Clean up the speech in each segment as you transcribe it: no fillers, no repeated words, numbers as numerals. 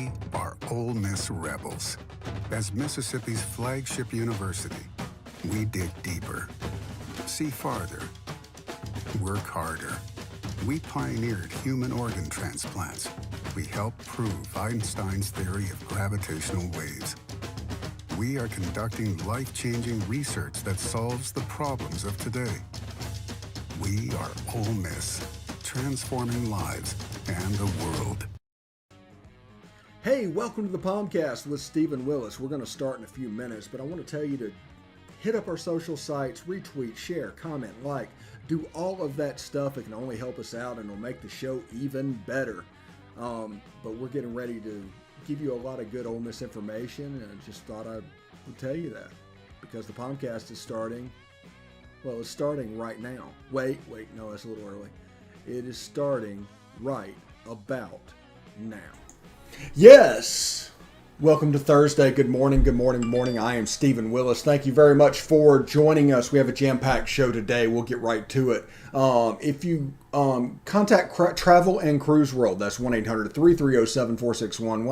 We are Ole Miss Rebels. As Mississippi's flagship university, we dig deeper, see farther, work harder. We pioneered human organ transplants. We helped prove Einstein's theory of gravitational waves. We are conducting life-changing research that solves the problems of today. We are Ole Miss, transforming lives and the world. Hey, welcome to the POMcast with Stephen Willis. We're going to start in a few minutes, but I want to tell you to hit up our social sites, retweet, share, comment, like, do all of that stuff. It can only help us out and it'll make the show even better. But we're getting ready to give you a lot of good Ole Miss information, and I just thought I would tell you that because the POMcast is starting. Well, it's starting right now. Wait, no, that's a little early. It is starting right about now. Yes! Welcome to Thursday. Good morning. I am Stephen Willis. Thank you very much for joining us. We have a jam-packed show today. We'll get right to it. If you contact Travel and Cruise World, that's 1-800-330-7461,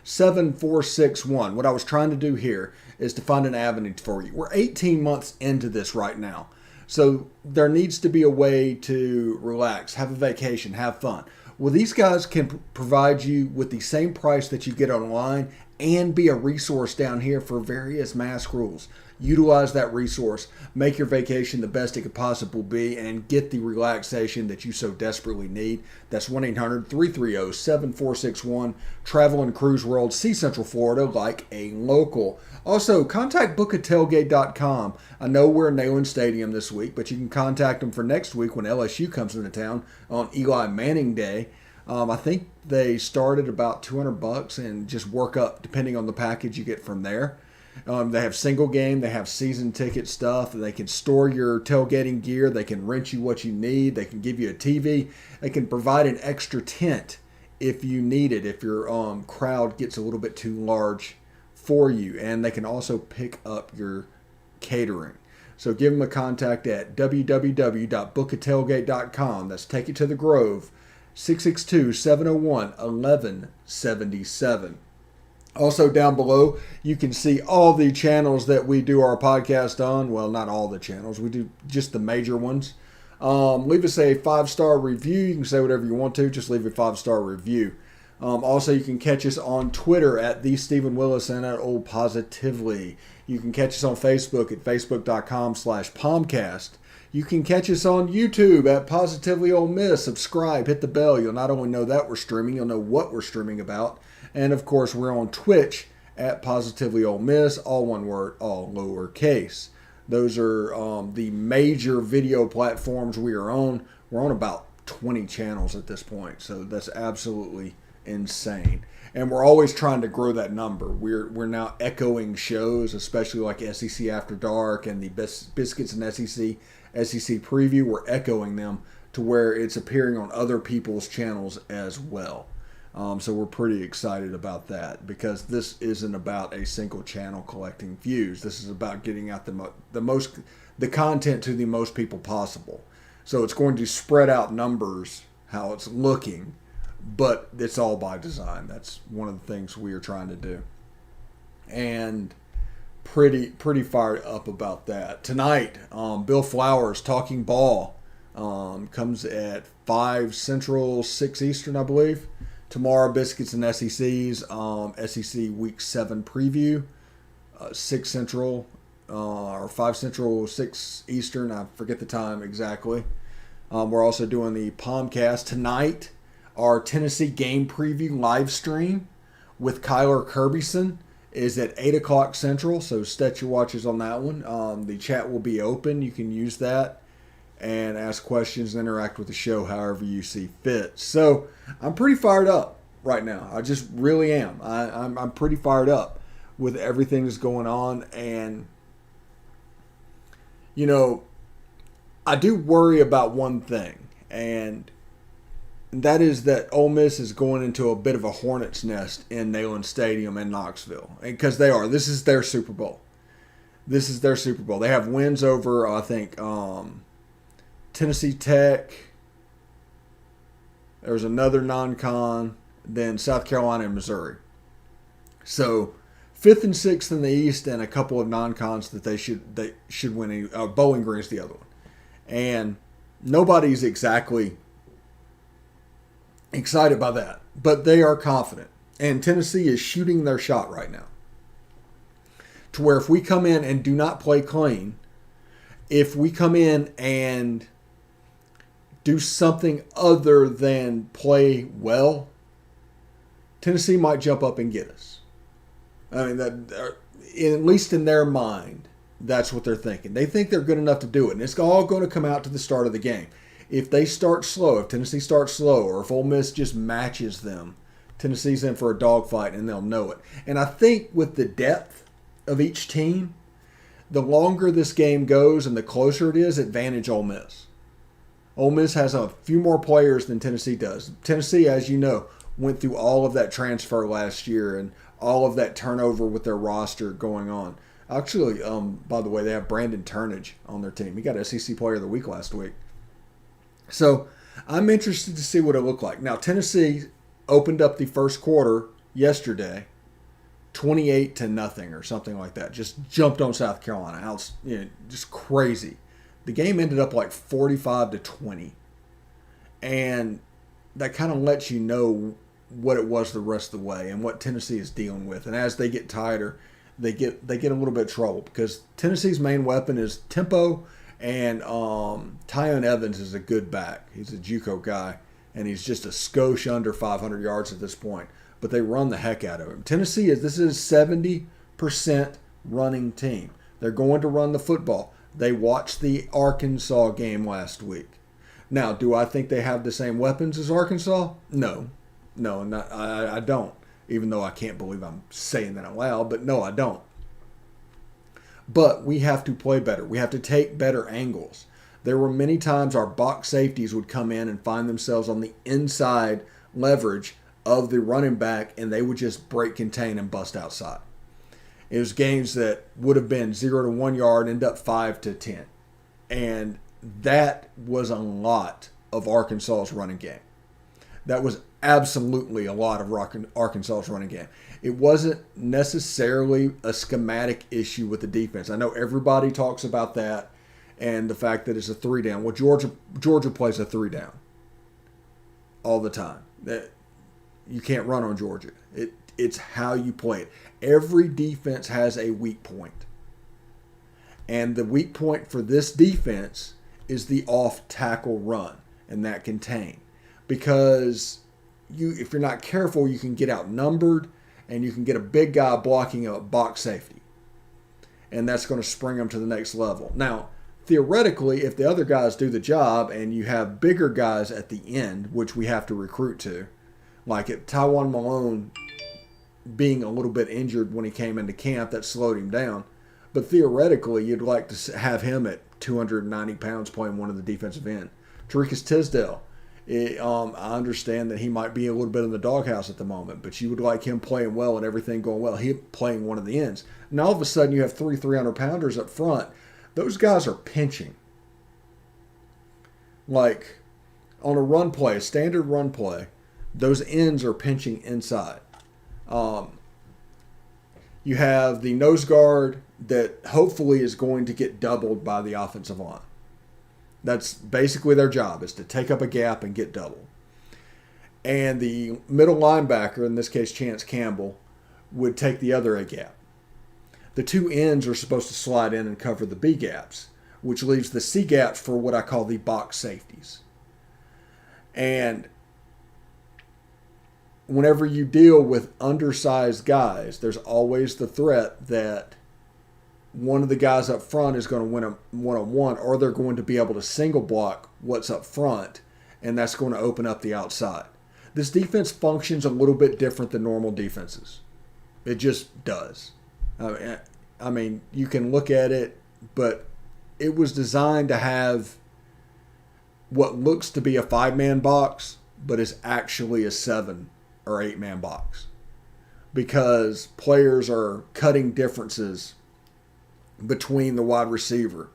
1-800-330-7461. What I was trying to do here is to find an avenue for you. We're 18 months into this right now. So there needs to be a way to relax, have a vacation, have fun. Well, these guys can provide you with the same price that you get online and be a resource down here for various mask rules. Utilize that resource, make your vacation the best it could possibly be, and get the relaxation that you so desperately need. That's 1-800-330-7461. Travel and Cruise World. See Central Florida like a local. Also, contact bookatailgate.com. I know we're in Neyland Stadium this week, but you can contact them for next week when LSU comes into town on Eli Manning Day. I think they start at about $200 and just work up depending on the package you get from there. They have single game, they have season ticket stuff, they can store your tailgating gear, they can rent you what you need, they can give you a TV, they can provide an extra tent if you need it, if your crowd gets a little bit too large for you, and they can also pick up your catering. So give them a contact at www.bookatailgate.com. That's Take It to the Grove, 662-701-1177. Also down below, you can see all the channels that we do our podcast on. Well, not all the channels. We do just the major ones. Leave us a 5-star review. You can say whatever you want to. Just leave a 5-star review. Also, you can catch us on Twitter at The Stephen Willis and at Old Positively. You can catch us on Facebook at facebook.com/POMcast. You can catch us on YouTube at Positively Ole Miss. Subscribe, hit the bell. You'll not only know that we're streaming, you'll know what we're streaming about. And, of course, we're on Twitch at Positively Ole Miss, all one word, all lowercase. Those are the major video platforms we are on. We're on about 20 channels at this point, so that's absolutely insane. And we're always trying to grow that number. We're now echoing shows, especially like SEC After Dark and the Biscuits and SEC Preview. We're echoing them to where it's appearing on other people's channels as well. So we're pretty excited about that because this isn't about a single channel collecting views. This is about getting out the content to the most people possible. So it's going to spread out numbers, how it's looking, but it's all by design. That's one of the things we are trying to do. And pretty fired up about that. Tonight, Bill Flowers Talking Ball comes at 5 Central, 6 Eastern, I believe. Tomorrow, Biscuits and SEC's SEC Week 7 preview, 6 Central, or 5 Central, 6 Eastern. I forget the time exactly. We're also doing the POMcast tonight. Our Tennessee game preview live stream with Kyler Kirbyson is at 8 o'clock Central, so set your watches on that one. The chat will be open. You can use that and ask questions and interact with the show however you see fit. So I'm pretty fired up right now. I just really am. I'm pretty fired up with everything that's going on. And, you know, I do worry about one thing, and that is that Ole Miss is going into a bit of a hornet's nest in Neyland Stadium in Knoxville. Because they are. This is their Super Bowl. They have wins over, I think, Tennessee Tech. There's another non-con, than South Carolina and Missouri. So 5th and 6th in the East, and a couple of non-cons that they should win. Bowling Green's the other one, and nobody's exactly excited by that, but they are confident. And Tennessee is shooting their shot right now, to where if we come in and do not play clean, if we come in and do something other than play well, Tennessee might jump up and get us. I mean, that at least in their mind, that's what they're thinking. They think they're good enough to do it, and it's all going to come out to the start of the game. If they start slow, if Tennessee starts slow, or if Ole Miss just matches them, Tennessee's in for a dogfight, and they'll know it. And I think with the depth of each team, the longer this game goes and the closer it is, advantage Ole Miss. Ole Miss has a few more players than Tennessee does. Tennessee, as you know, went through all of that transfer last year and all of that turnover with their roster going on. Actually, by the way, they have Brandon Turnage on their team. He got SEC Player of the Week last week. So I'm interested to see what it looked like. Now, Tennessee opened up the first quarter yesterday 28-0 or something like that. Just jumped on South Carolina. Just crazy. The game ended up like 45-20. And that kind of lets you know what it was the rest of the way and what Tennessee is dealing with. And as they get tighter, they get a little bit of trouble, because Tennessee's main weapon is tempo, and Tyon Evans is a good back. He's a JUCO guy, and he's just a skosh under 500 yards at this point. But they run the heck out of him. Tennessee is a 70% running team. They're going to run the football. They watched the Arkansas game last week. Now, do I think they have the same weapons as Arkansas? No, I don't. Even though I can't believe I'm saying that out loud, but no, I don't. But we have to play better. We have to take better angles. There were many times our box safeties would come in and find themselves on the inside leverage of the running back, and they would just break contain and bust outside. It was games that would have been 0 to 1 yard, end up 5 to 10. And that was a lot of Arkansas's running game. That was absolutely a lot of Arkansas's running game. It wasn't necessarily a schematic issue with the defense. I know everybody talks about that and the fact that it's a 3-down. Well, Georgia plays a 3-down all the time. You can't run on Georgia. It's how you play it. Every defense has a weak point. And the weak point for this defense is the off-tackle run and that contain. Because if you're not careful, you can get outnumbered, and you can get a big guy blocking a box safety. And that's going to spring them to the next level. Now, theoretically, if the other guys do the job and you have bigger guys at the end, which we have to recruit to, like at Tywone Malone being a little bit injured when he came into camp, that slowed him down. But theoretically, you'd like to have him at 290 pounds playing one of the defensive end. Tariqus Tisdale. I understand that he might be a little bit in the doghouse at the moment, but you would like him playing well and everything going well. He playing one of the ends. Now all of a sudden you have 300-pounders up front. Those guys are pinching. Like on a run play, a standard run play, those ends are pinching inside. You have the nose guard that hopefully is going to get doubled by the offensive line. That's basically their job, is to take up a gap and get double. And the middle linebacker, in this case Chance Campbell, would take the other A gap. The two ends are supposed to slide in and cover the B gaps, which leaves the C gaps for what I call the box safeties. And whenever you deal with undersized guys, there's always the threat that one of the guys up front is going to win a one-on-one, or they're going to be able to single block what's up front, and that's going to open up the outside. This defense functions a little bit different than normal defenses. It just does. I mean, you can look at it, but it was designed to have what looks to be a 5-man box, but is actually a 7 or 8-man box, because players are cutting differences between the wide receiver.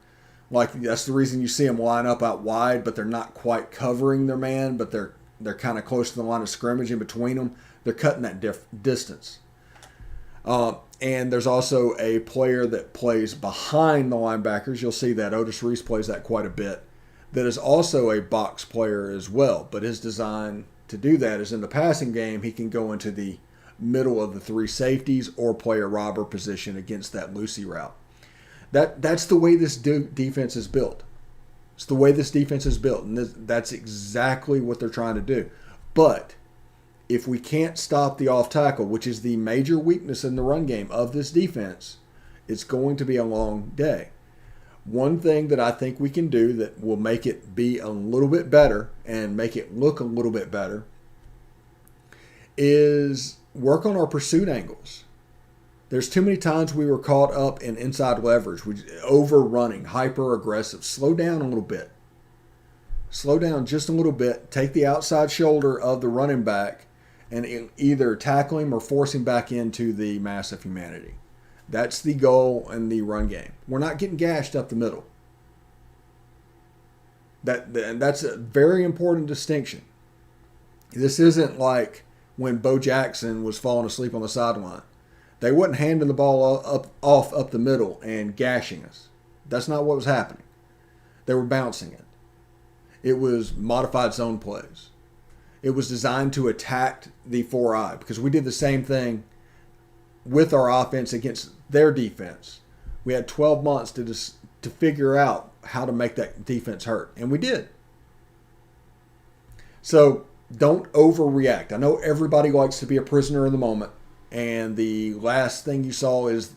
Like, that's the reason you see them line up out wide, but they're not quite covering their man, but they're they're kind of close to the line of scrimmage in between them. They're cutting that distance. And there's also a player that plays behind the linebackers. You'll see that Otis Reese plays that quite a bit. That is also a box player as well. But his design to do that is in the passing game, he can go into the middle of the three safeties or play a robber position against that loosey route. That's the way this defense is built. It's the way this defense is built, and that's exactly what they're trying to do. But if we can't stop the off tackle, which is the major weakness in the run game of this defense, it's going to be a long day. One thing that I think we can do that will make it be a little bit better and make it look a little bit better is work on our pursuit angles. There's too many times we were caught up in inside leverage, overrunning, hyper aggressive. Slow down a little bit. Slow down just a little bit. Take the outside shoulder of the running back and either tackle him or force him back into the mass of humanity. That's the goal in the run game. We're not getting gashed up the middle. That's a very important distinction. This isn't like when Bo Jackson was falling asleep on the sideline. They wasn't handing the ball off up the middle and gashing us. That's not what was happening. They were bouncing it. It was modified zone plays. It was designed to attack the 4-eye because we did the same thing with our offense against their defense. We had 12 months to figure out how to make that defense hurt, and we did. So don't overreact. I know everybody likes to be a prisoner in the moment, and the last thing you saw is,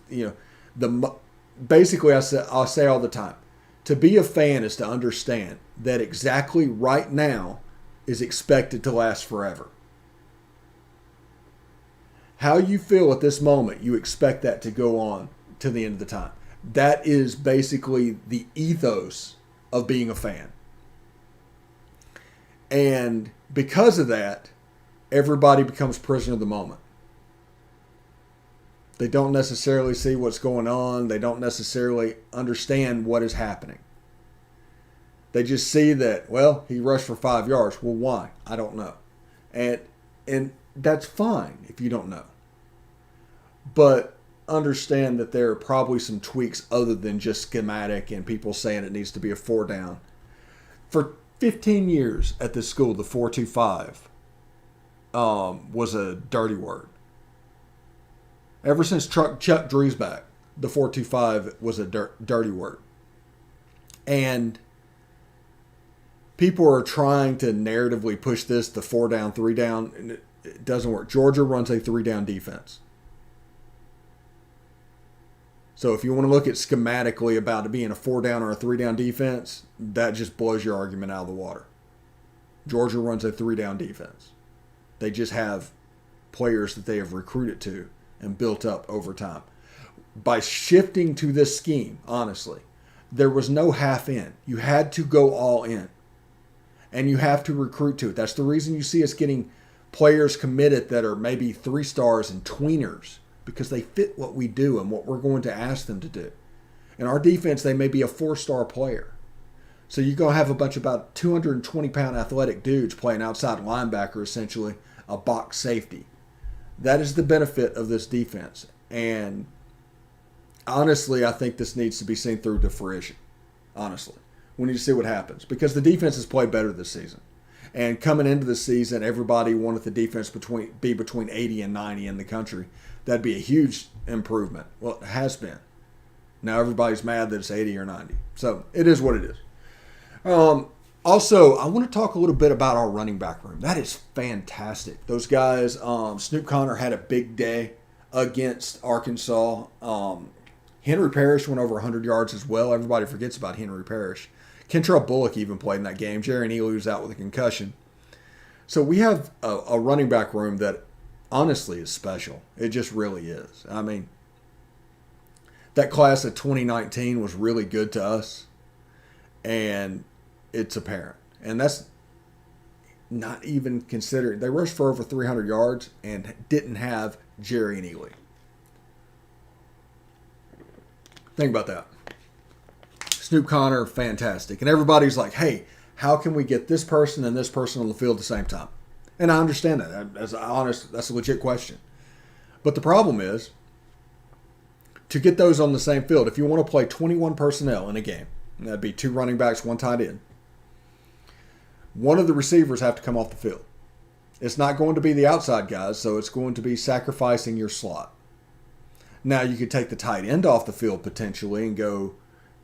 basically I'll say all the time, to be a fan is to understand that exactly right now is expected to last forever. How you feel at this moment, you expect that to go on to the end of the time. That is basically the ethos of being a fan. And because of that, everybody becomes prisoner of the moment. They don't necessarily see what's going on. They don't necessarily understand what is happening. They just see that, well, he rushed for 5 yards. Well, why? I don't know. And that's fine if you don't know. But understand that there are probably some tweaks other than just schematic and people saying it needs to be a 4 down. For 15 years at this school, the 4-2-5 was a dirty word. Ever since Chuck Drew's back, the 4-2-5 was a dirty word. And people are trying to narratively push this to 4 down, 3 down, and it doesn't work. Georgia runs a 3 down defense. So if you want to look at schematically about it being a 4 down or a 3 down defense, that just blows your argument out of the water. Georgia runs a 3 down defense. They just have players that they have recruited to and built up over time. By shifting to this scheme, honestly, there was no half in. You had to go all in. And you have to recruit to it. That's the reason you see us getting players committed that are maybe 3 stars and tweeners, because they fit what we do and what we're going to ask them to do. In our defense, they may be a 4-star player. So you're going to have a bunch of about 220-pound athletic dudes playing outside linebacker, essentially a box safety. That is the benefit of this defense. And honestly, I think this needs to be seen through to fruition. Honestly. We need to see what happens. Because the defense has played better this season. And coming into the season, everybody wanted the defense be between 80 and 90 in the country. That'd be a huge improvement. Well, it has been. Now everybody's mad that it's 80 or 90. So it is what it is. Also, I want to talk a little bit about our running back room. That is fantastic. Those guys, Snoop Conner had a big day against Arkansas. Henry Parrish went over 100 yards as well. Everybody forgets about Henry Parrish. Kentrell Bullock even played in that game. Jerry Neely was out with a concussion. So we have a running back room that honestly is special. It just really is. I mean, that class of 2019 was really good to us, and it's apparent. And that's not even considering. They rushed for over 300 yards and didn't have Jerry Neely. Think about that. Snoop Conner, fantastic. And everybody's like, hey, how can we get this person and this person on the field at the same time? And I understand that. As honest, that's a legit question. But the problem is, to get those on the same field, if you want to play 21 personnel in a game, that'd be 2 running backs, 1 tight end, one of the receivers have to come off the field. It's not going to be the outside guys, so it's going to be sacrificing your slot. Now, you could take the tight end off the field potentially and go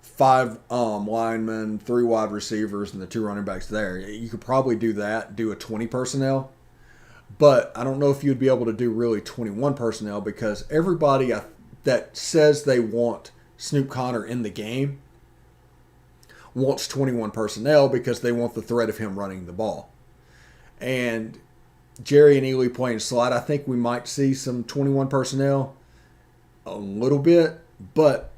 5 linemen, 3 wide receivers, and the 2 running backs there. You could probably do that, do a 20 personnel. But I don't know if you'd be able to do really 21 personnel because everybody that says they want Snoop Conner in the game wants 21 personnel because they want the threat of him running the ball. And Jerry and Ely playing slot, I think we might see some 21 personnel a little bit, but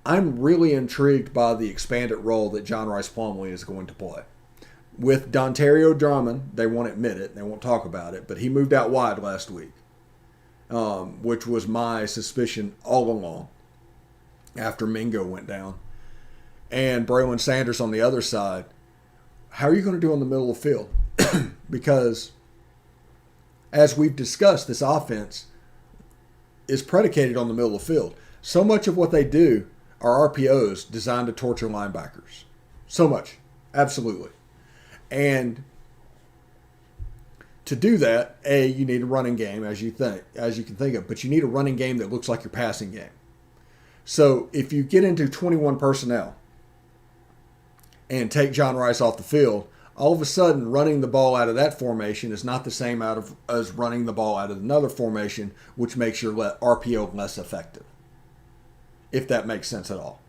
I'm really intrigued by the expanded role that John Rice Plumlee is going to play. With Dontario Drummond, they won't admit it, they won't talk about it, but he moved out wide last week, which was my suspicion all along after Mingo went down. And Braylon Sanders on the other side, how are you going to do in the middle of the field? Because as we've discussed, this offense is predicated on the middle of the field. So much of what they do are RPOs designed to torture linebackers. So much. Absolutely. And to do that, you need a running game as you can think of, but you need a running game that looks like your passing game. So if you get into 21 personnel and take John Rice off the field, all of a sudden running the ball out of that formation is not the same as running the ball out of another formation, which makes your RPO less effective, if that makes sense at all.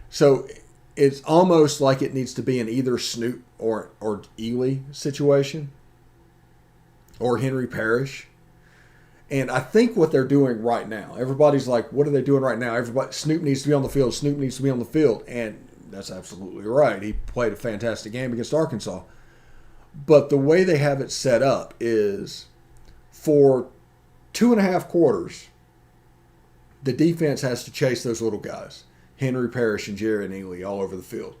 So it's almost like it needs to be an either Snoop or Ely situation or Henry Parrish. And I think what they're doing right now, everybody's like, what are they doing right now? Snoop needs to be on the field. Snoop needs to be on the field. And that's absolutely right. He played a fantastic game against Arkansas. But the way they have it set up is for 2.5 quarters, the defense has to chase those little guys. Henry Parrish and Jerry and Ely all over the field.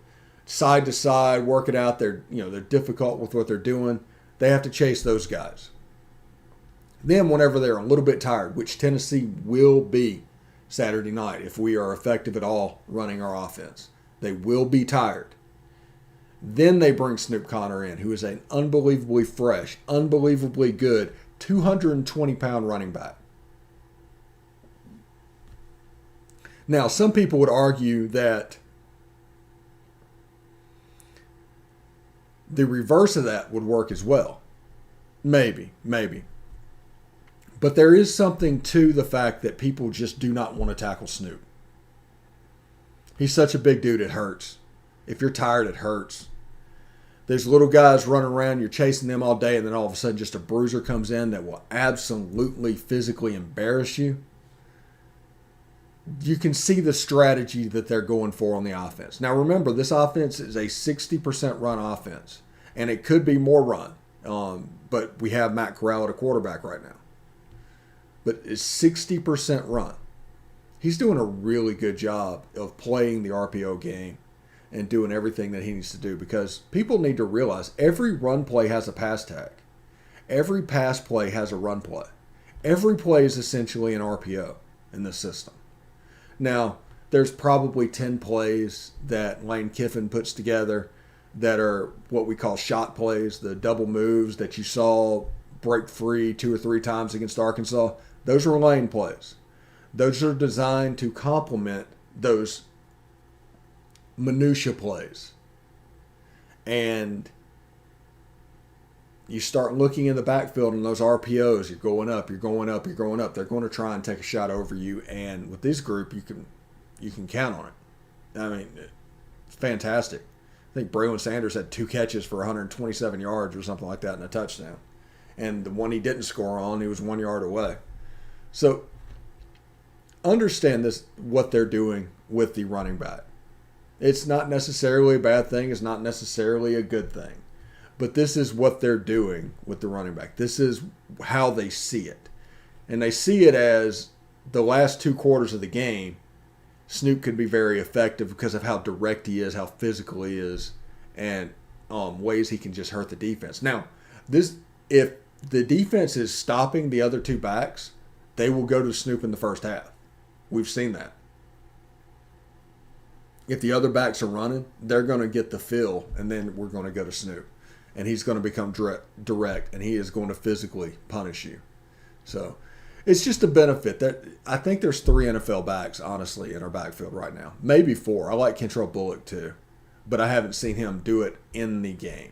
Side to side, work it out. They're difficult with what they're doing. They have to chase those guys. Then whenever they're a little bit tired, which Tennessee will be Saturday night if we are effective at all running our offense, they will be tired. Then they bring Snoop Conner in, who is an unbelievably fresh, unbelievably good 220-pound running back. Now, some people would argue that the reverse of that would work as well. Maybe. But there is something to the fact that people just do not want to tackle Snoop. He's such a big dude, it hurts. If you're tired, it hurts. There's little guys running around, you're chasing them all day, and then all of a sudden just a bruiser comes in that will absolutely physically embarrass you. You can see the strategy that they're going for on the offense. Now remember, this offense is a 60% run offense, and it could be more run. But we have Matt Corral at a quarterback right now. But it's 60% run. He's doing a really good job of playing the RPO game and doing everything that he needs to do, because people need to realize every run play has a pass tag. Every pass play has a run play. Every play is essentially an RPO in this system. Now, there's probably 10 plays that Lane Kiffin puts together that are what we call shot plays, the double moves that you saw break free 2 or 3 times against Arkansas. Those are Lane plays. Those are designed to complement those minutia plays. And you start looking in the backfield and those RPOs, you're going up. They're going to try and take a shot over you. And with this group, you can count on it. I mean, it's fantastic. I think Braylon Sanders had 2 catches for 127 yards or something like that and a touchdown. And the one he didn't score on, he was 1 yard away. So understand this, what they're doing with the running back. It's not necessarily a bad thing. It's not necessarily a good thing. But this is what they're doing with the running back. This is how they see it. And they see it as the last 2 quarters of the game, Snoop could be very effective because of how direct he is, how physical he is, and ways he can just hurt the defense. Now, if the defense is stopping the other two backs, they will go to Snoop in the first half. We've seen that. If the other backs are running, they're going to get the fill, and then we're going to go to Snoop. And he's going to become direct, and he is going to physically punish you. So it's just a benefit. That I think there's 3 NFL backs, honestly, in our backfield right now. Maybe 4. I like Kentrell Bullock, too. But I haven't seen him do it in the game.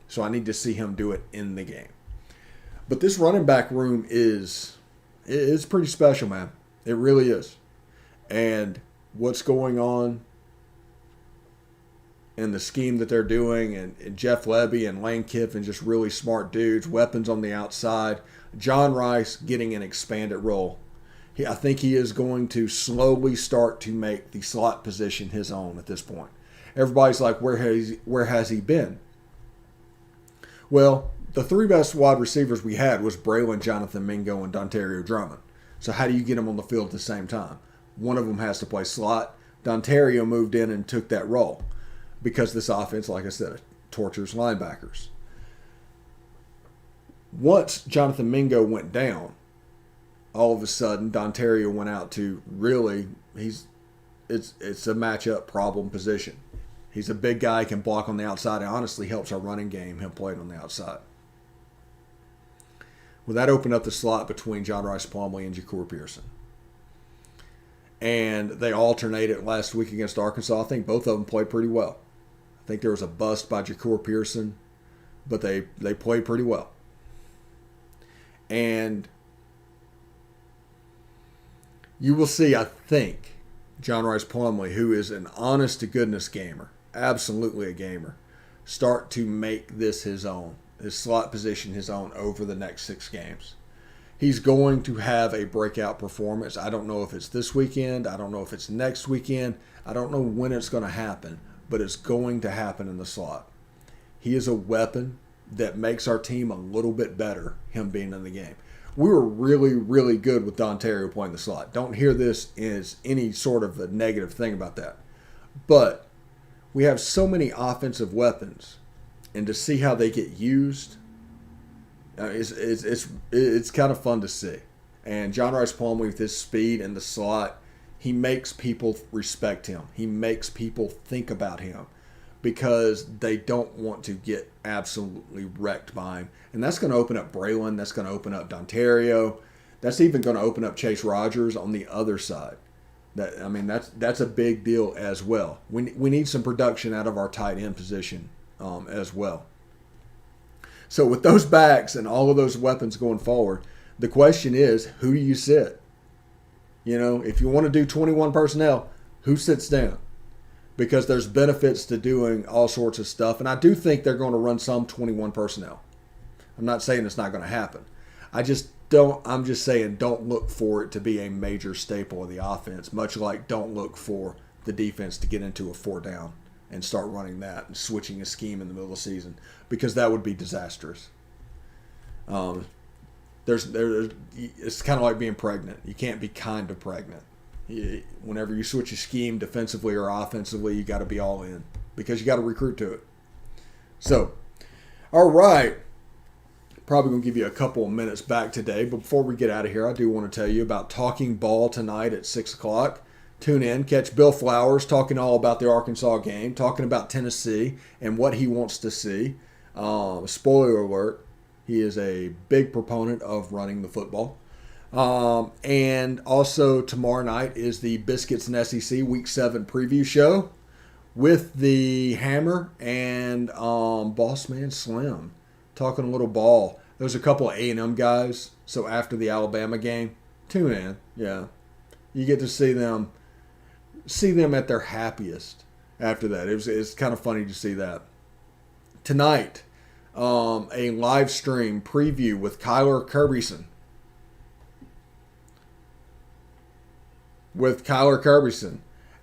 So I need to see him do it in the game. But this running back room is pretty special, man. It really is. And what's going on and the scheme that they're doing, and Jeff Levy and Lane Kiffin, just really smart dudes, weapons on the outside. John Rice getting an expanded role. I think he is going to slowly start to make the slot position his own at this point. Everybody's like, where has he been? Well, the 3 best wide receivers we had was Braylon, Jonathan Mingo, and Dontario Drummond. So how do you get them on the field at the same time? One of them has to play slot. Dontario moved in and took that role, because this offense, like I said, tortures linebackers. Once Jonathan Mingo went down, all of a sudden Dontario went out to really, it's a matchup problem position. He's a big guy, can block on the outside. It honestly helps our running game, him playing on the outside. Well, that opened up the slot between John Rice Plumlee and Ja'Cour Pearson. And they alternated last week against Arkansas. I think both of them played pretty well. I think there was a bust by Ja'Cour Pearson, but they played pretty well. And you will see, I think, John Rice Plumlee, who is an honest-to-goodness gamer, absolutely a gamer, start to make this his own, his slot position his own over the next 6 games. He's going to have a breakout performance. I don't know if it's this weekend. I don't know if it's next weekend. I don't know when it's going to happen, but it's going to happen in the slot. He is a weapon that makes our team a little bit better, him being in the game. We were really, really good with Dontario playing the slot. Don't hear this as any sort of a negative thing about that. But we have so many offensive weapons, and to see how they get used, it's kind of fun to see. And John Rice Plumlee, with his speed in the slot, he makes people respect him. He makes people think about him, because they don't want to get absolutely wrecked by him. And that's going to open up Braylon. That's going to open up Dontario. That's even going to open up Chase Rogers on the other side. That's a big deal as well. We need some production out of our tight end position as well. So with those backs and all of those weapons going forward, the question is, who do you sit? If you want to do 21 personnel, who sits down? Because there's benefits to doing all sorts of stuff. And I do think they're going to run some 21 personnel. I'm not saying it's not going to happen. I'm just saying don't look for it to be a major staple of the offense, much like don't look for the defense to get into a 4 down and start running that and switching a scheme in the middle of the season, because that would be disastrous. It's kind of like being pregnant. You can't be kind of pregnant. Whenever you switch a scheme defensively or offensively, you got to be all in, because you got to recruit to it. So, all right. Probably going to give you a couple of minutes back today. But before we get out of here, I do want to tell you about Talking Ball tonight at 6 o'clock. Tune in. Catch Bill Flowers talking all about the Arkansas game, talking about Tennessee and what he wants to see. Spoiler alert, he is a big proponent of running the football. And also tomorrow night is the Biscuits and SEC Week 7 preview show with the Hammer and Boss Man Slim talking a little ball. There's a couple of A&M guys, so after the Alabama game, tune in. Yeah, you get to see them at their happiest after that. It's kind of funny to see that. Tonight, a live stream preview with Kyler Kirbyson.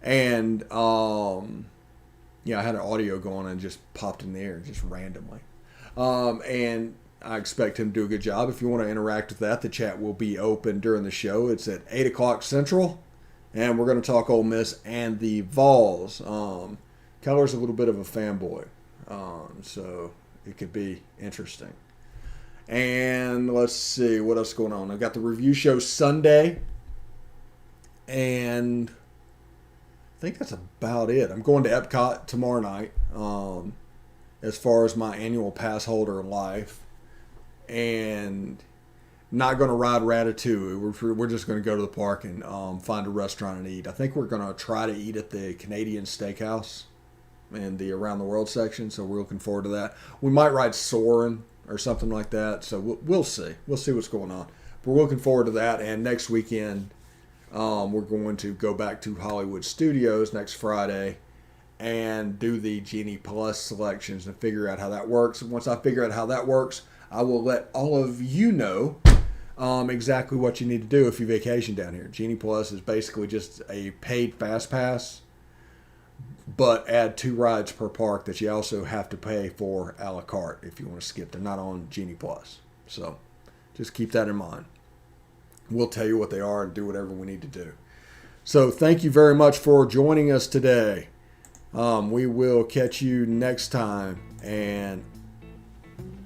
And I had an audio going and just popped in the air just randomly. And I expect him to do a good job. If you want to interact with that, the chat will be open during the show. It's at 8 o'clock Central, and we're going to talk Ole Miss and the Vols. Keller's a little bit of a fanboy, So it could be interesting. And let's see what else is going on. I've got the review show Sunday, and I think that's about it. I'm going to Epcot tomorrow night, as far as my annual pass holder life, and not going to ride Ratatouille. We're just going to go to the park and find a restaurant and eat. I think we're going to try to eat at the Canadian Steakhouse in the Around the World section, so we're looking forward to that. We might ride Soarin' or something like that, so we'll see. We'll see what's going on. But we're looking forward to that, and next weekend we're going to go back to Hollywood Studios next Friday and do the Genie Plus selections and figure out how that works. And once I figure out how that works, I will let all of you know exactly what you need to do if you vacation down here. Genie Plus is basically just a paid fast pass, but add 2 rides per park that you also have to pay for a la carte if you want to skip. They're not on Genie Plus. So just keep that in mind. We'll tell you what they are and do whatever we need to do. So thank you very much for joining us today. We will catch you next time. And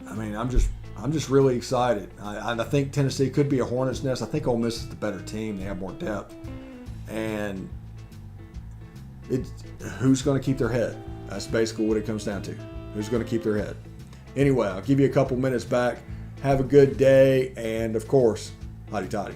I mean, I'm just really excited. I think Tennessee could be a hornet's nest. I think Ole Miss is the better team. They have more depth. And who's going to keep their head? That's basically what it comes down to. Who's going to keep their head? Anyway, I'll give you a couple minutes back. Have a good day. And of course, hotty toddy.